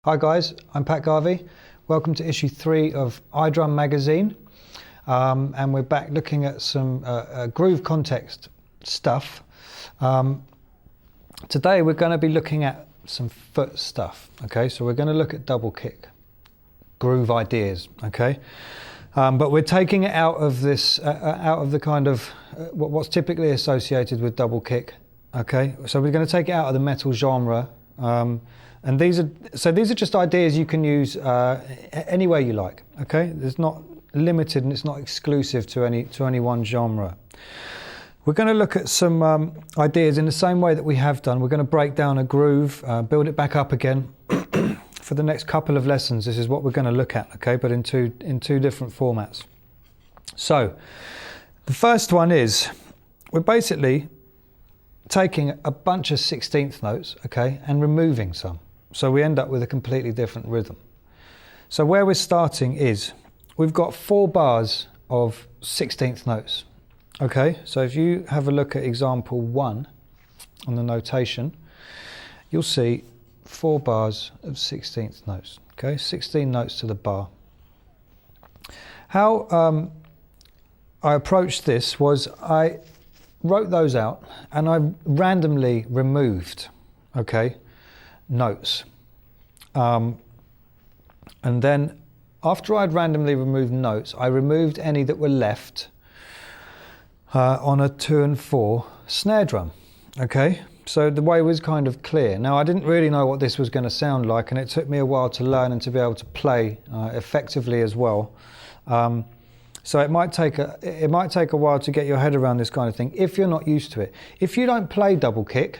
Hi guys, I'm Pat Garvey. Welcome to issue 3 of iDrum magazine. And we're back looking at some groove context stuff. Today we're going to be looking at some foot stuff. Okay, so we're going to look at double kick groove ideas. Okay, but we're taking it out of this, out of the kind of what's typically associated with double kick. Okay, so we're going to take it out of the metal genre. And these are just ideas you can use any way you like. Okay, it's not limited and it's not exclusive to any one genre. We're going to look at some ideas in the same way that we have done. We're going to break down a groove, build it back up again. For the next couple of lessons, this is what we're going to look at. Okay, but in two different formats. So the first one is we're basically taking a bunch of 16th notes, okay, and removing some. So we end up with a completely different rhythm. So where we're starting is, we've got 4 bars of 16th notes. Okay, so if you have a look at example 1 on the notation, you'll see 4 bars of 16th notes. Okay, 16 notes to the bar. How I approached this was I wrote those out and I randomly removed, okay, notes. And then after I'd randomly removed notes, I removed any that were left on a 2 and 4 snare drum. Okay, so the way was kind of clear. Now I didn't really know what this was going to sound like, and it took me a while to learn and to be able to play effectively as well. So it might take a while to get your head around this kind of thing if you're not used to it. If you don't play double kick,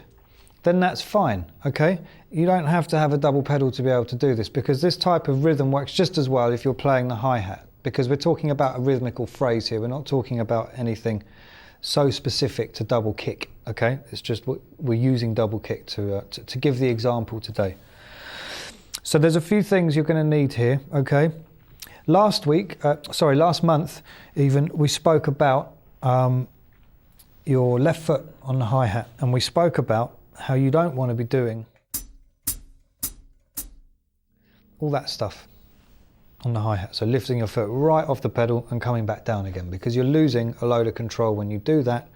then that's fine, okay? You don't have to have a double pedal to be able to do this, because this type of rhythm works just as well if you're playing the hi-hat, because we're talking about a rhythmical phrase here. We're not talking about anything so specific to double kick, okay? It's just we're using double kick to give the example today. So there's a few things you're going to need here, okay? Last month even, we spoke about your left foot on the hi-hat, and we spoke about how you don't want to be doing all that stuff on the hi-hat. So lifting your foot right off the pedal and coming back down again, because you're losing a load of control when you do that.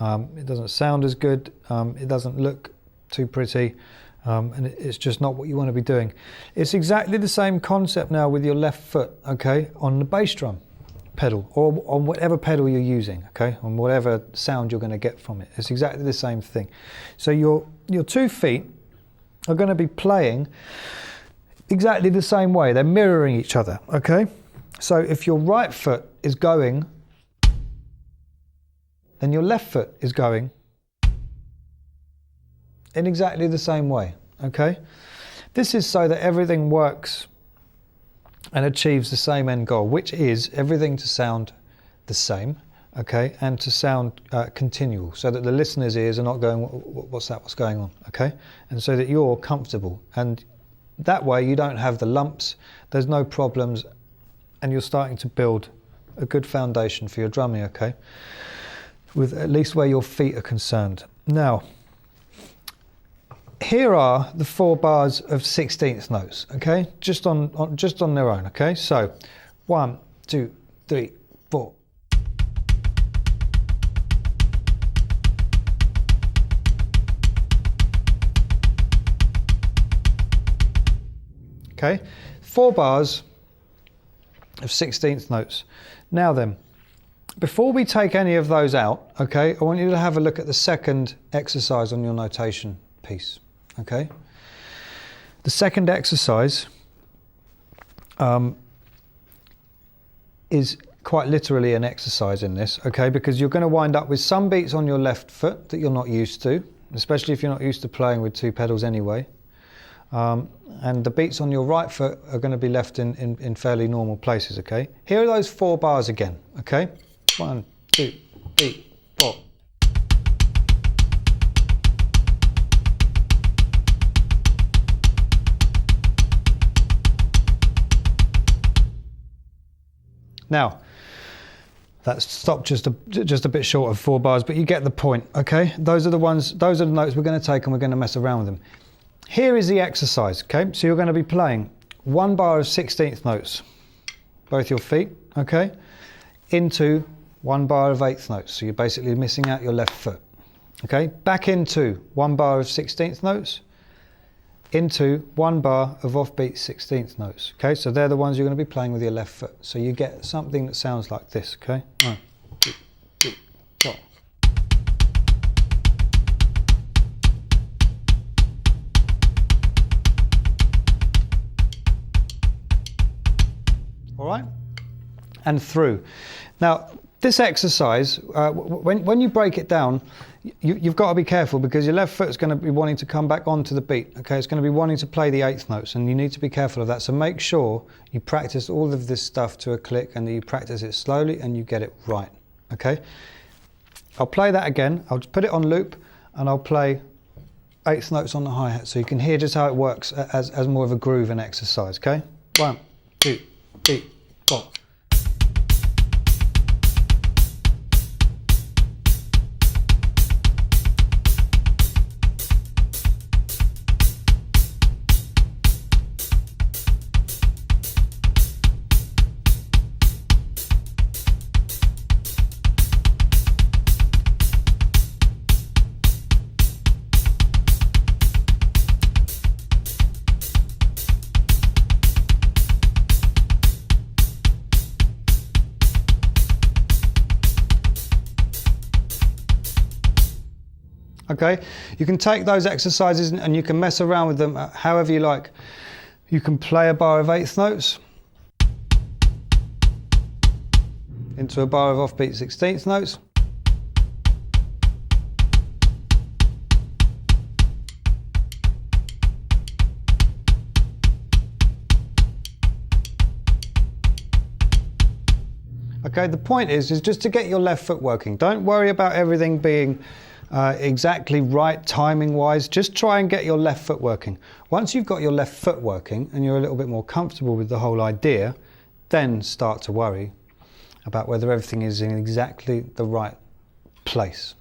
It doesn't sound as good, it doesn't look too pretty, and it's just not what you want to be doing. It's exactly the same concept now with your left foot, okay, on the bass drum pedal, or on whatever pedal you're using, okay, on whatever sound you're going to get from it. It's exactly the same thing. So your 2 feet are going to be playing exactly the same way. They're mirroring each other, okay? So if your right foot is going, then your left foot is going in exactly the same way, okay? This is so that everything works and achieves the same end goal, which is everything to sound the same, okay, and to sound continual, so that the listener's ears are not going, what's that, what's going on, okay? And so that you're comfortable, and that way you don't have the lumps, there's no problems, and you're starting to build a good foundation for your drumming, okay, with at least where your feet are concerned. Now, here are the 4 bars of 16th notes, okay, just on their own, okay. So 1, 2, 3, 4. Okay, 4 bars of 16th notes. Now then, before we take any of those out, okay, I want you to have a look at the second exercise on your notation piece. Okay, the second exercise is quite literally an exercise in this, okay, because you're going to wind up with some beats on your left foot that you're not used to, especially if you're not used to playing with 2 pedals anyway, and the beats on your right foot are going to be left in fairly normal places, okay. Here are those 4 bars again, okay, 1, 2, 3, 4. Now, that's stopped just a bit short of 4 bars, but you get the point, okay? Those are the notes we're going to take and we're going to mess around with them. here is the exercise, okay? So you're going to be playing 1 bar of 16th notes, both your feet, okay, into 1 bar of 8th notes. So you're basically missing out your left foot, okay? Back into 1 bar of 16th notes, into 1 bar of offbeat 16th notes, okay? So they're the ones you're going to be playing with your left foot. So you get something that sounds like this, okay? 1, 2, 3, 4. All right, and through. Now, this exercise, when you break it down, you've got to be careful because your left foot's going to be wanting to come back onto the beat. Okay, it's going to be wanting to play the 8th notes, and you need to be careful of that. So make sure you practice all of this stuff to a click, and that you practice it slowly and you get it right. Okay, I'll play that again. I'll just put it on loop, and I'll play 8th notes on the hi-hat, so you can hear just how it works as more of a groove and exercise. Okay, 1, 2, 3, 4. Okay, you can take those exercises and you can mess around with them however you like. You can play a bar of 8th notes into a bar of offbeat 16th notes. Okay, the point is just to get your left foot working. Don't worry about everything being exactly right timing wise. Just try and get your left foot working. Once you've got your left foot working and you're a little bit more comfortable with the whole idea, then start to worry about whether everything is in exactly the right place.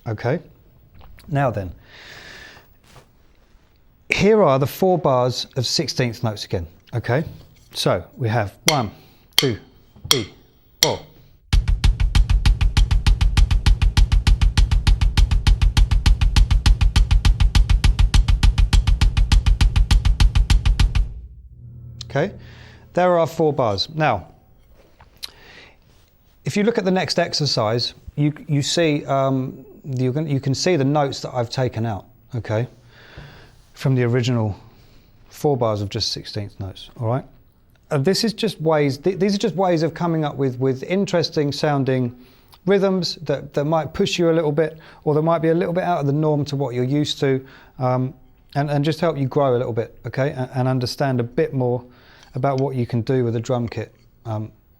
Okay, now then, here are the 4 bars of 16th notes again. Okay, so we have 1, 2, 3, 4. Okay, there are 4 bars. Now, if you look at the next exercise, you see you can see the notes that I've taken out. Okay, from the original 4 bars of just 16th notes. All right, this is just ways. These are just ways of coming up with interesting sounding rhythms that might push you a little bit, or that might be a little bit out of the norm to what you're used to, and just help you grow a little bit. Okay, and understand a bit more about what you can do with a drum kit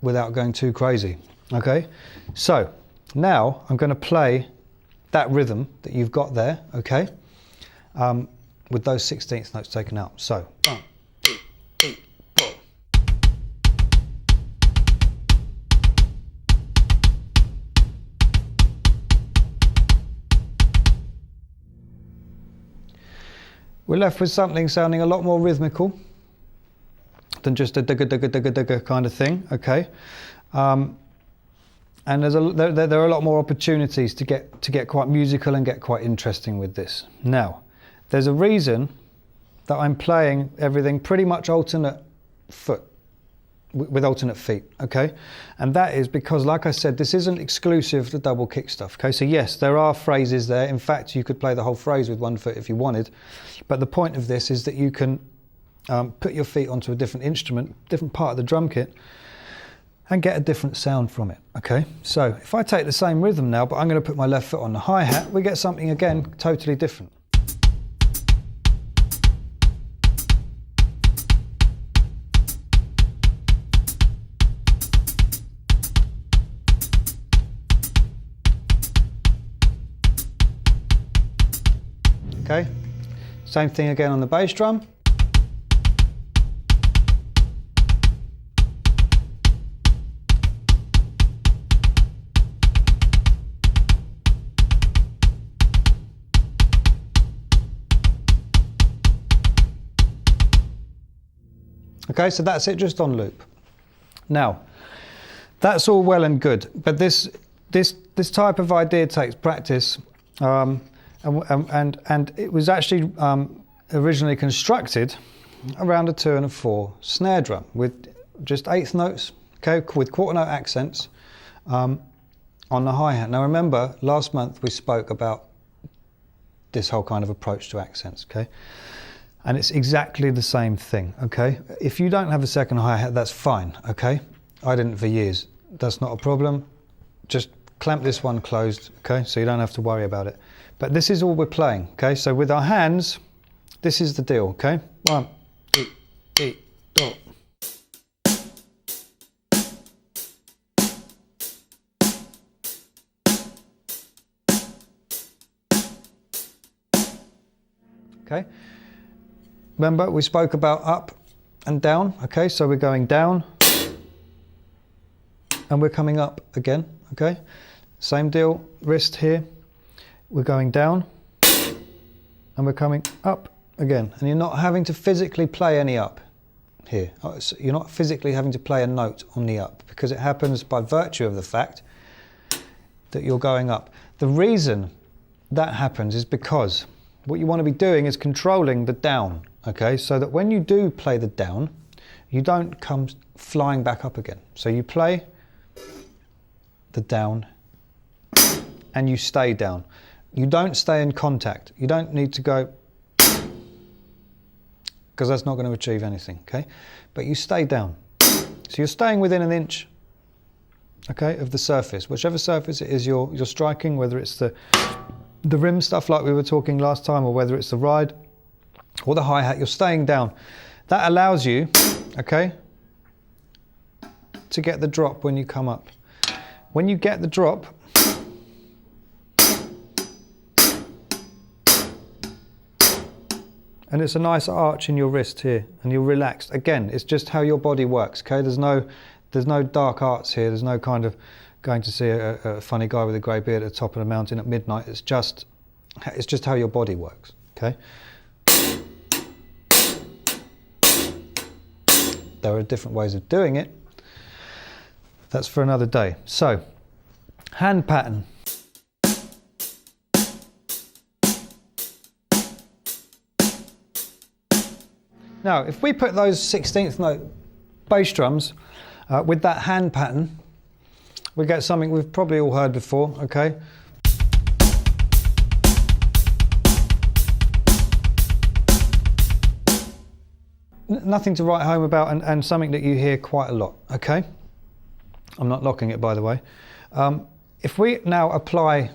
without going too crazy. Okay, so now I'm going to play that rhythm that you've got there, okay, with those 16th notes taken out. So 1, 2, 3, 4. We're left with something sounding a lot more rhythmical than just a digga digga digga digga kind of thing, okay? And there are a lot more opportunities to get quite musical and get quite interesting with this. Now, there's a reason that I'm playing everything pretty much alternate foot, with alternate feet, okay? And that is because, like I said, this isn't exclusive to double kick stuff, okay? So yes, there are phrases there. In fact, you could play the whole phrase with 1 foot if you wanted. But the point of this is that you can put your feet onto a different instrument, different part of the drum kit, and get a different sound from it, okay? So if I take the same rhythm now, but I'm going to put my left foot on the hi-hat, we get something, again, totally different. Okay, same thing again on the bass drum. Okay, so that's it, just on loop. Now, that's all well and good, but this type of idea takes practice, and it was actually originally constructed around a 2 and a 4 snare drum with just 1/8 notes, okay, with quarter note accents on the hi-hat. Now remember, last month we spoke about this whole kind of approach to accents, okay? And it's exactly the same thing, okay? If you don't have a second hi-hat, that's fine, okay? I didn't for years. That's not a problem. Just clamp this one closed, okay? So you don't have to worry about it. But this is all we're playing, okay? So with our hands, this is the deal, okay? 1, 2, 3, 4. Okay. Remember, we spoke about up and down. Okay, so we're going down and we're coming up again. Okay, same deal, wrist here. We're going down and we're coming up again. And you're not having to physically play any up here. You're not physically having to play a note on the up because it happens by virtue of the fact that you're going up. The reason that happens is because what you want to be doing is controlling the down, okay? So that when you do play the down, you don't come flying back up again. So you play the down and you stay down. You don't stay in contact. You don't need to go, because that's not going to achieve anything, okay? But you stay down. So you're staying within 1 inch, okay, of the surface, whichever surface it is you're striking, whether it's the rim stuff like we were talking last time, or whether it's the ride or the hi-hat, you're staying down. That allows you, okay, to get the drop when you come up. When you get the drop, and it's a nice arch in your wrist here, and you're relaxed. Again, it's just how your body works, okay? There's no dark arts here. There's no kind of going to see a funny guy with a grey beard at the top of the mountain at midnight. It's just how your body works, okay? There are different ways of doing it. That's for another day. So, hand pattern. Now, if we put those 16th note bass drums with that hand pattern, we get something we've probably all heard before, okay? Nothing to write home about, and something that you hear quite a lot, okay? I'm not locking it, by the way. If we now apply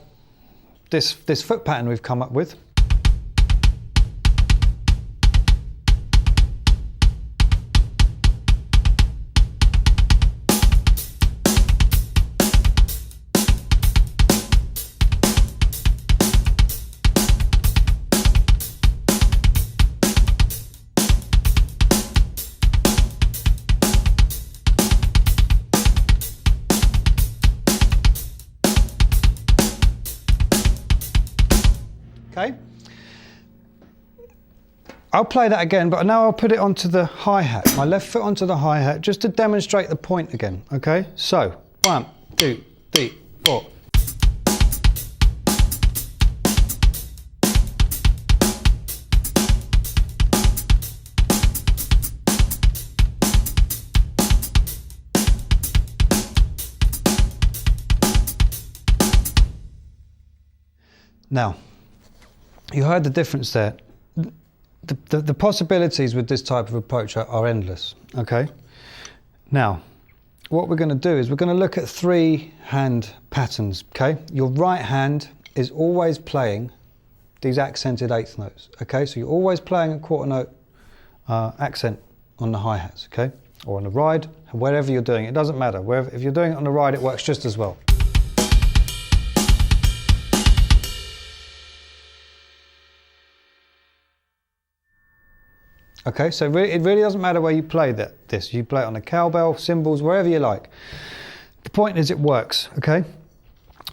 this foot pattern we've come up with, okay? I'll play that again, but now I'll put it onto the hi-hat, my left foot onto the hi-hat, just to demonstrate the point again, okay? So, 1, 2, 3, 4. Now, you heard the difference there. The possibilities with this type of approach are endless, okay? Now, what we're going to do is we're going to look at 3 hand patterns, okay? Your right hand is always playing these accented 1/8 notes, okay? So you're always playing a quarter note accent on the hi-hats, okay? Or on the ride, wherever you're doing it, it doesn't matter. If you're doing it on the ride, it works just as well. Okay, so it really doesn't matter where you play this. You play it on a cowbell, cymbals, wherever you like. The point is it works, okay?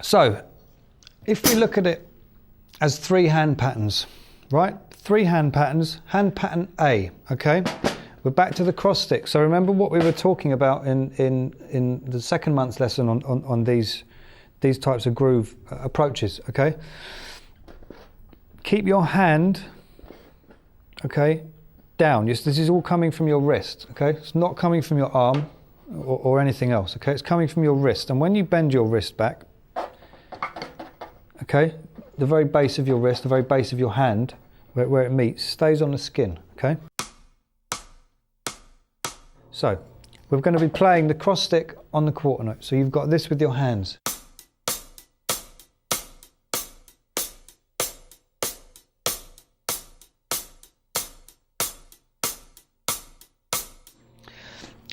So, if we look at it as 3 hand patterns, right? 3 hand patterns, hand pattern A, okay? we're back to the cross stick. So remember what we were talking about in the second month's lesson on these types of groove approaches, okay? Keep your hand, okay, down. This is all coming from your wrist, okay? It's not coming from your arm or anything else, okay? It's coming from your wrist. And when you bend your wrist back, okay, the very base of your wrist, the very base of your hand, where it meets, stays on the skin, okay? So, we're going to be playing the cross stick on the quarter note. So you've got this with your hands.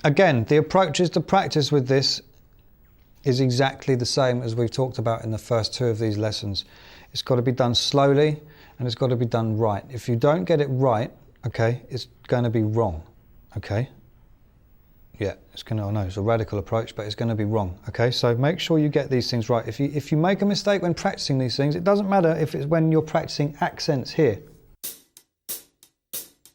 Again, the approaches to practice with this is exactly the same as we've talked about in the first two of these lessons. It's got to be done slowly and it's got to be done right. If you don't get it right, okay, it's going to be wrong, okay? Yeah, I know it's a radical approach, but it's going to be wrong, okay? So make sure you get these things right. If you make a mistake when practicing these things, it doesn't matter if it's when you're practicing accents here.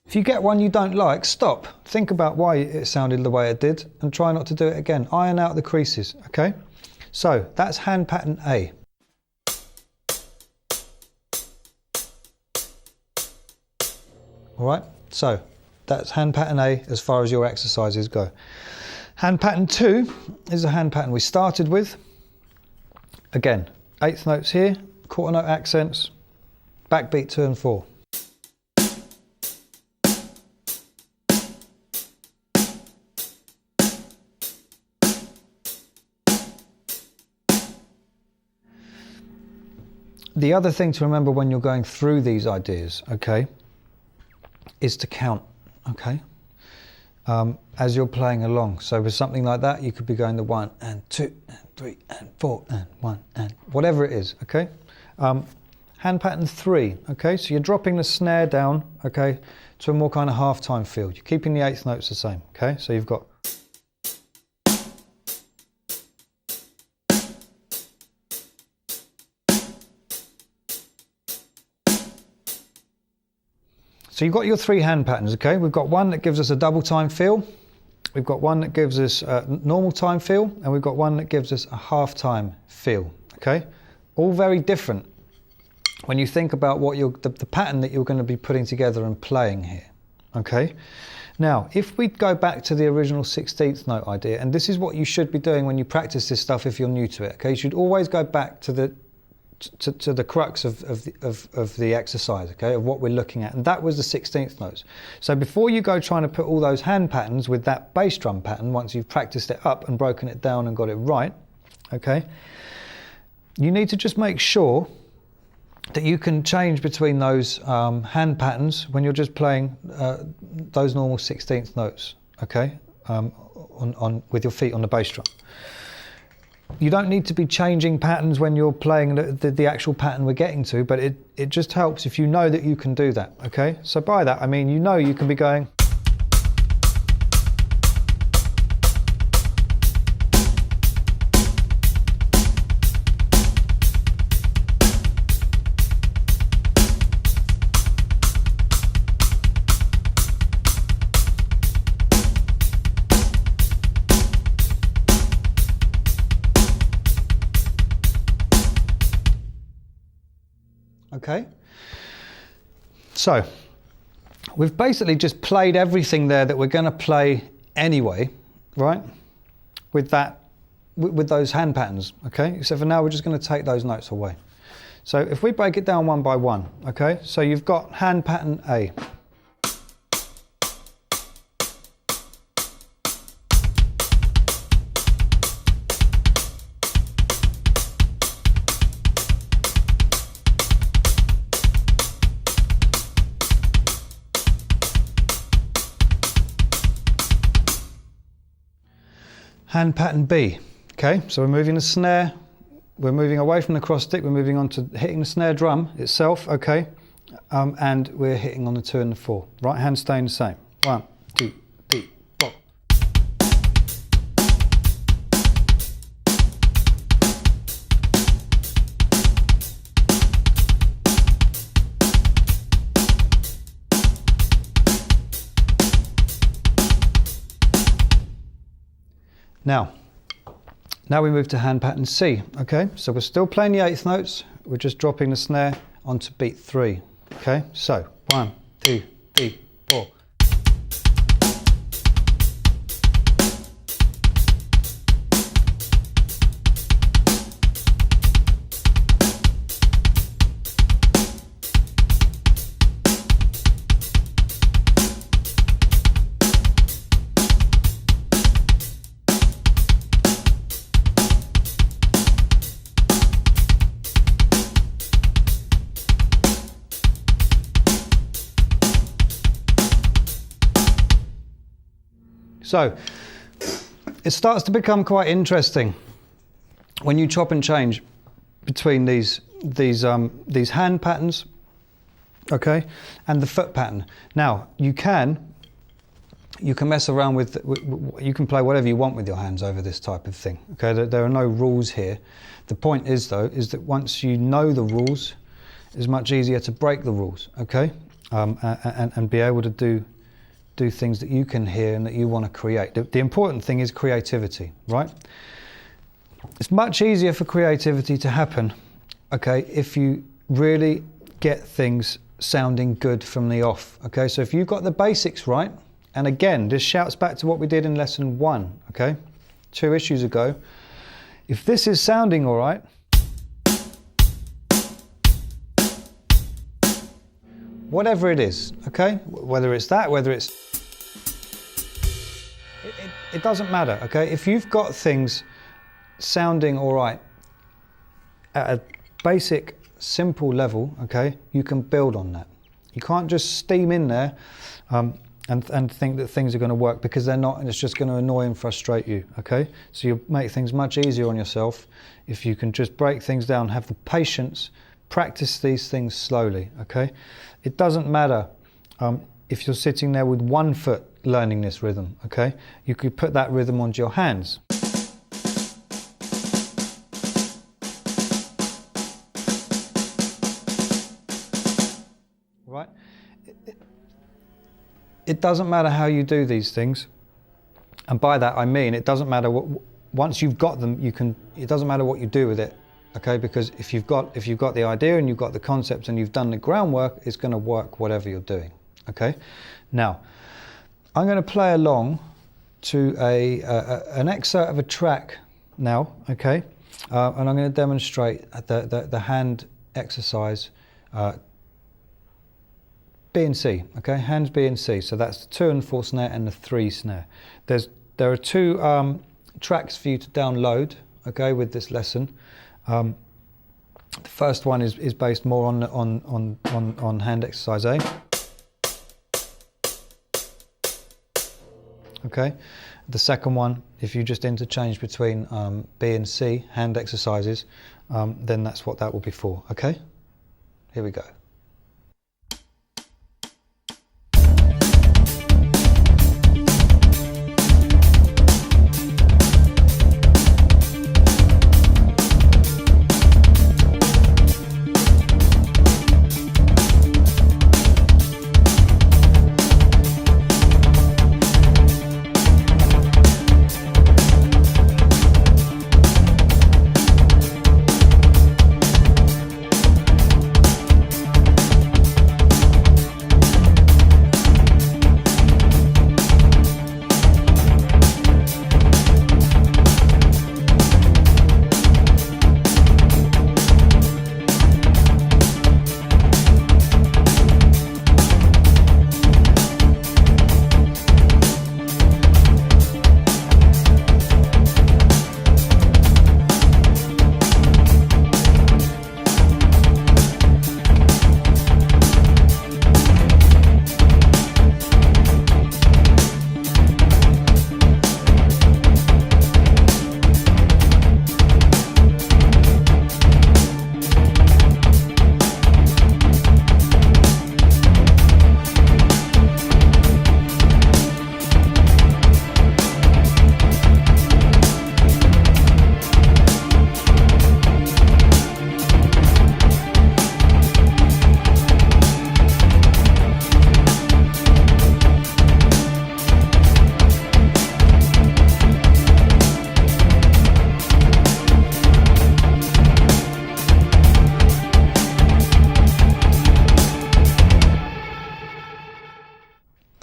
If you get one you don't like, stop. Think about why it sounded the way it did and try not to do it again. Iron out the creases, okay? So that's hand pattern A. All right, so that's hand pattern A as far as your exercises go. Hand pattern 2 is a hand pattern we started with. Again, eighth notes here, quarter note accents, backbeat 2 and 4. The other thing to remember when you're going through these ideas, okay, is to count, okay, as you're playing along. So with something like that, you could be going the 1 and 2 and 3 and 4 and 1 and whatever it is, okay. Hand pattern 3, okay, so you're dropping the snare down, okay, to a more kind of half-time feel. You're keeping the eighth notes the same, okay, so you've got. So you've got your 3 hand patterns, okay? We've got one that gives us a double time feel, we've got one that gives us a normal time feel, and we've got one that gives us a half time feel, okay? All very different when you think about what the pattern that you're going to be putting together and playing here, okay? Now, if we go back to the original 16th note idea, and this is what you should be doing when you practice this stuff if you're new to it, okay? You should always go back to the crux of the exercise, okay, of what we're looking at, and that was the 16th notes. So before you go trying to put all those hand patterns with that bass drum pattern, once you've practiced it up and broken it down and got it right, okay, you need to just make sure that you can change between those hand patterns when you're just playing those normal 16th notes, okay, with your feet on the bass drum. You don't need to be changing patterns when you're playing the actual pattern we're getting to, but it just helps if you know that you can do that, okay? So by that, I mean, you know you can be going. Okay, so we've basically just played everything there that we're going to play anyway, right? With those hand patterns, okay? Except for now we're just going to take those notes away. So if we break it down one by one, okay? So you've got hand pattern A. Hand pattern B, okay, so we're moving the snare, we're moving away from the cross stick, we're moving on to hitting the snare drum itself, okay, and we're hitting on the 2 and the 4. Right hand staying the same. 1, 2, 3, 4. Now we move to hand pattern C, okay? So we're still playing the eighth notes, we're just dropping the snare onto beat 3, okay? So 1, 2, 3, 4. So it starts to become quite interesting when you chop and change between these hand patterns, okay, and the foot pattern. Now you can mess around with, you can play whatever you want with your hands over this type of thing. Okay, there are no rules here. The point is though, is that once you know the rules, it's much easier to break the rules. Okay, and be able to do things that you can hear and that you want to create. The important thing is creativity, right? It's much easier for creativity to happen, okay, if you really get things sounding good from the off, okay? So if you've got the basics right, and again, this shouts back to what we did in lesson 1, okay? 2 issues ago. If this is sounding all right, whatever it is, okay? Whether it's that, whether it's... It doesn't matter, okay? If you've got things sounding all right at a basic, simple level, okay, you can build on that. You can't just steam in there and think that things are going to work, because they're not, and it's just going to annoy and frustrate you, okay? So you'll make things much easier on yourself if you can just break things down, have the patience, practice these things slowly, okay? It doesn't matter if you're sitting there with one foot learning this rhythm, okay? You could put that rhythm onto your hands. Right? It doesn't matter how you do these things. And by that I mean, it doesn't matter what, once you've got them, it doesn't matter what you do with it. Okay, because if you've got the idea and you've got the concept and you've done the groundwork, it's going to work whatever you're doing. Okay, now I'm going to play along to an excerpt of a track now. Okay, and I'm going to demonstrate the hand exercise B and C. Okay, hands B and C. So that's the 2 and 4 snare and the 3 snare. There are 2 tracks for you to download. Okay, with this lesson. The first one is based more on hand exercise A. Okay. The second one, if you just interchange between B and C, hand exercises, then that's what that will be for. Okay. Here we go.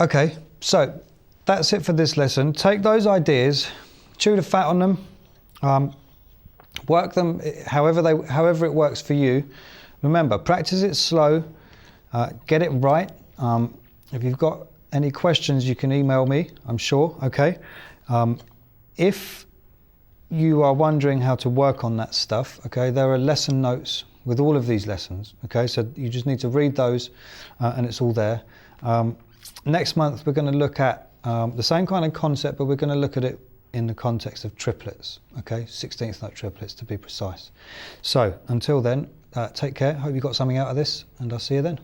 Okay, so that's it for this lesson. Take those ideas, chew the fat on them, work them however it works for you. Remember, practice it slow, get it right. If you've got any questions, you can email me, I'm sure, okay? If you are wondering how to work on that stuff, okay, there are lesson notes with all of these lessons, okay? So you just need to read those and it's all there. Next month, we're going to look at the same kind of concept, but we're going to look at it in the context of triplets, okay? 16th note triplets to be precise. So until then, take care. Hope you got something out of this, and I'll see you then.